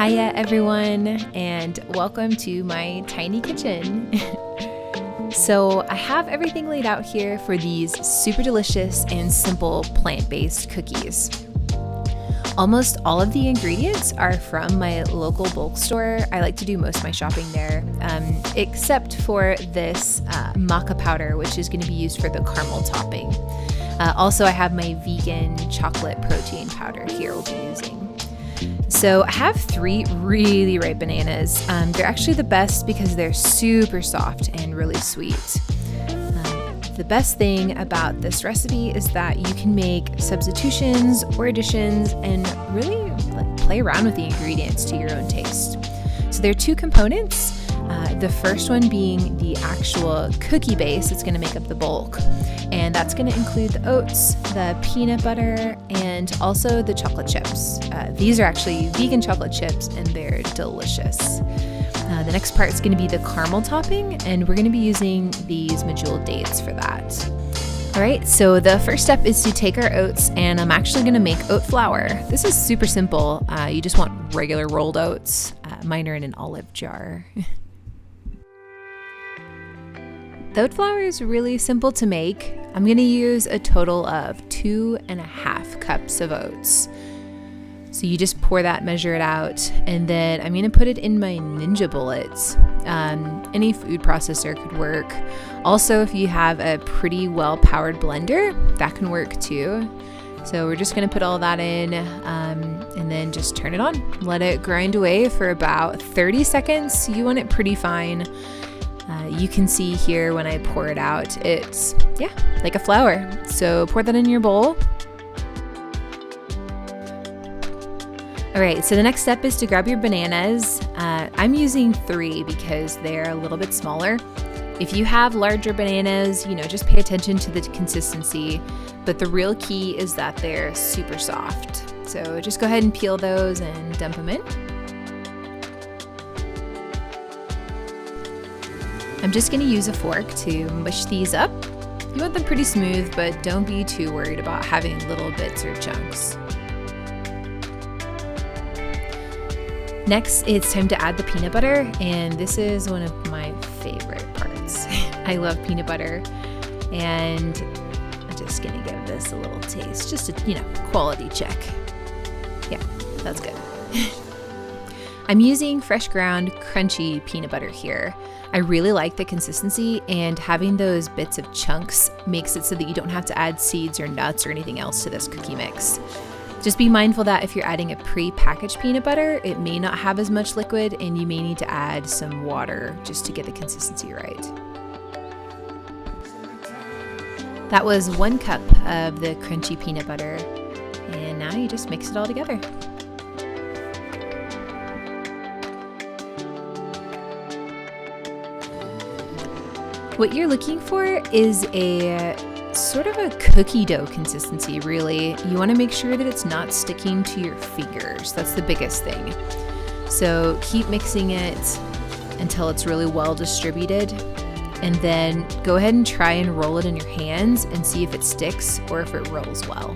Hiya everyone, and welcome to my tiny kitchen. So I have everything laid out here for these super delicious and simple plant-based cookies. Almost all of the ingredients are from my local bulk store. I like to do most of my shopping there, except for this maca powder, which is going to be used for the caramel topping. Also, I have my vegan chocolate protein powder here we'll be using. So I have 3 really ripe bananas. They're actually the best because they're super soft and really sweet. The best thing about this recipe is that you can make substitutions or additions and really play around with the ingredients to your own taste. So there are 2 components. The first one being the actual cookie base that's going to make up the bulk. And that's going to include the oats, the peanut butter, and also the chocolate chips. These are actually vegan chocolate chips and they're delicious. The next part is going to be the caramel topping, and we're going to be using these MEDJOOL dates for that. All right, so the first step is to take our oats, and I'm actually going to make oat flour. This is super simple. You just want regular rolled oats. Mine are in an olive jar. The oat flour is really simple to make. I'm going to use a total of 2.5 cups of oats. So you just pour that, measure it out, and then I'm going to put it in my Ninja bullets. Any food processor could work. Also, if you have a pretty well-powered blender, that can work too. So we're just going to put all that in and then just turn it on. Let it grind away for about 30 seconds. You want it pretty fine. You can see here when I pour it out, it's, like a flour. So pour that in your bowl. All right, so the next step is to grab your bananas. I'm using 3 because they're a little bit smaller. If you have larger bananas, just pay attention to the consistency. But the real key is that they're super soft. So just go ahead and peel those and dump them in. I'm just going to use a fork to mush these up. You want them pretty smooth, but don't be too worried about having little bits or chunks. Next, it's time to add the peanut butter, and this is one of my favorite parts. I love peanut butter, and I'm just going to give this a little taste, just a, quality check. Yeah, that's good. I'm using fresh ground crunchy peanut butter here. I really like the consistency, and having those bits of chunks makes it so that you don't have to add seeds or nuts or anything else to this cookie mix. Just be mindful that if you're adding a pre-packaged peanut butter, it may not have as much liquid and you may need to add some water just to get the consistency right. That was 1 cup of the crunchy peanut butter, and now you just mix it all together. What you're looking for is a sort of a cookie dough consistency, really. You want to make sure that it's not sticking to your fingers. That's the biggest thing. So keep mixing it until it's really well distributed, and then go ahead and try and roll it in your hands and see if it sticks or if it rolls well.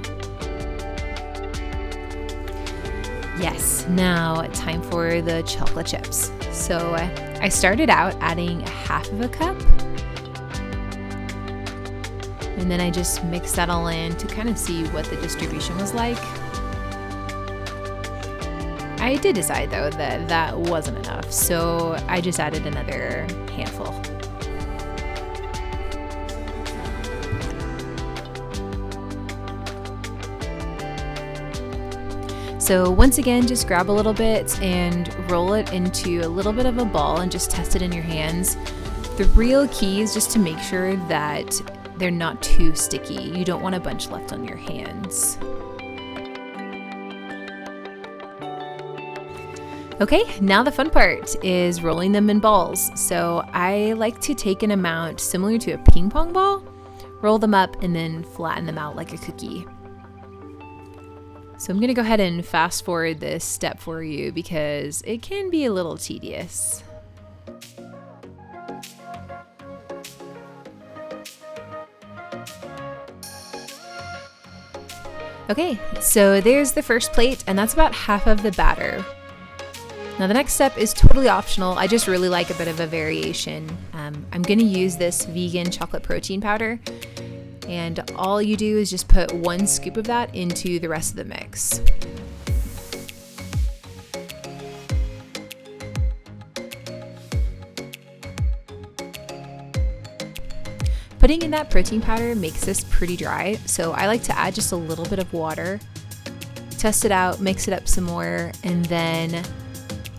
Yes, now time for the chocolate chips. So I started out adding 1/2 cup. And then I just mixed that all in to kind of see what the distribution was like. I did decide though that that wasn't enough, so I just added another handful. So once again, just grab a little bit and roll it into a little bit of a ball and just test it in your hands. The real key is just to make sure that they're not too sticky. You don't want a bunch left on your hands. Okay, now the fun part is rolling them in balls. So I like to take an amount similar to a ping pong ball, roll them up, and then flatten them out like a cookie. So I'm gonna go ahead and fast forward this step for you because it can be a little tedious. Okay, so there's the first plate, and that's about half of the batter. Now the next step is totally optional. I just really like a bit of a variation. I'm gonna use this vegan chocolate protein powder, and all you do is just put 1 scoop of that into the rest of the mix. Putting in that protein powder makes this pretty dry, so I like to add just a little bit of water, test it out, mix it up some more, and then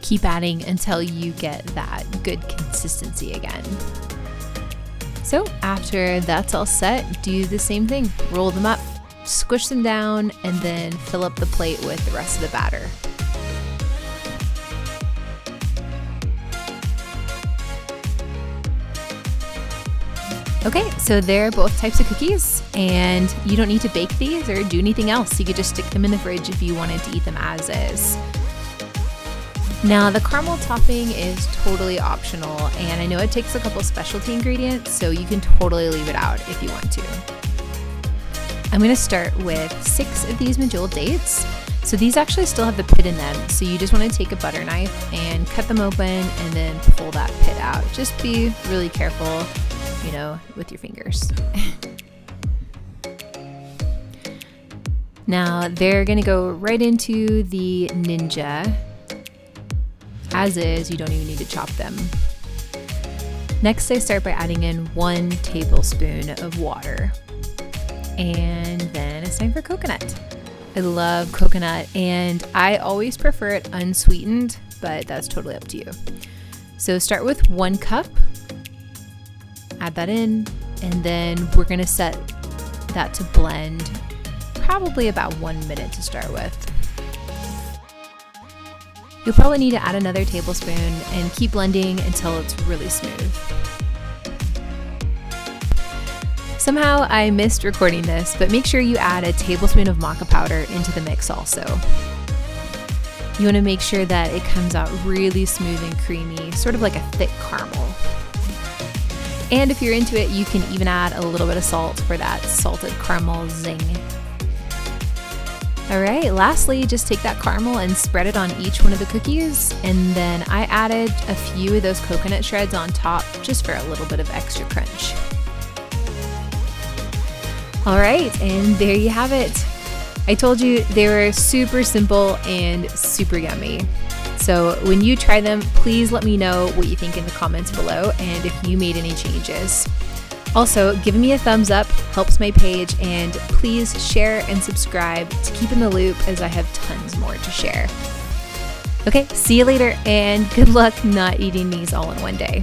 keep adding until you get that good consistency again. So after that's all set, do the same thing. Roll them up, squish them down, and then fill up the plate with the rest of the batter. Okay, so they're both types of cookies, and you don't need to bake these or do anything else. You could just stick them in the fridge if you wanted to eat them as is. Now the caramel topping is totally optional, and I know it takes a couple specialty ingredients, so you can totally leave it out if you want to. I'm gonna start with 6 of these MEDJOOL dates. So these actually still have the pit in them, so you just wanna take a butter knife and cut them open and then pull that pit out. Just be really careful, you know, with your fingers. Now they're gonna go right into the Ninja. As is, you don't even need to chop them. Next, I start by adding in 1 tablespoon of water. And then it's time for coconut. I love coconut, and I always prefer it unsweetened, but that's totally up to you. So start with 1 cup, add that in, and then we're gonna set that to blend probably about 1 minute to start with. You'll probably need to add another tablespoon and keep blending until it's really smooth. Somehow I missed recording this, but make sure you add a tablespoon of maca powder into the mix also. You want to make sure that it comes out really smooth and creamy, sort of like a thick caramel. And if you're into it, you can even add a little bit of salt for that salted caramel zing. All right, lastly, just take that caramel and spread it on each one of the cookies, and then I added a few of those coconut shreds on top just for a little bit of extra crunch. All right, and there you have it. I told you they were super simple and super yummy. So when you try them, please let me know what you think in the comments below and if you made any changes. Also, giving me a thumbs up helps my page, and please share and subscribe to keep in the loop as I have tons more to share. Okay, see you later, and good luck not eating these all in one day.